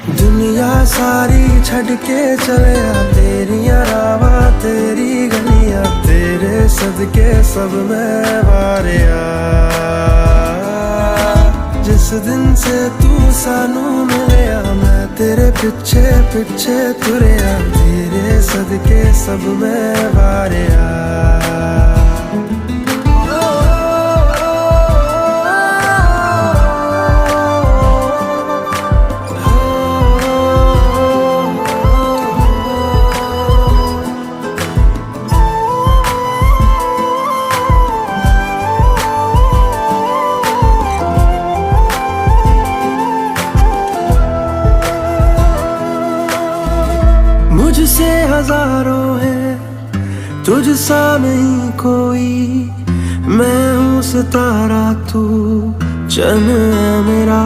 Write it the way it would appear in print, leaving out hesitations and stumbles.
दुनिया सारी छड़ के चले आ, तेरिया रावा तेरी गलियां, तेरे सदके सब में वारिया। जिस दिन से तू सानू मिलया, मैं तेरे पिछे पिछे तुरया, तेरे सदके सब में वारिया। मुझसे हजारों है तुझसा नहीं कोई, मैं हूँ सितारा तू चन है मेरा।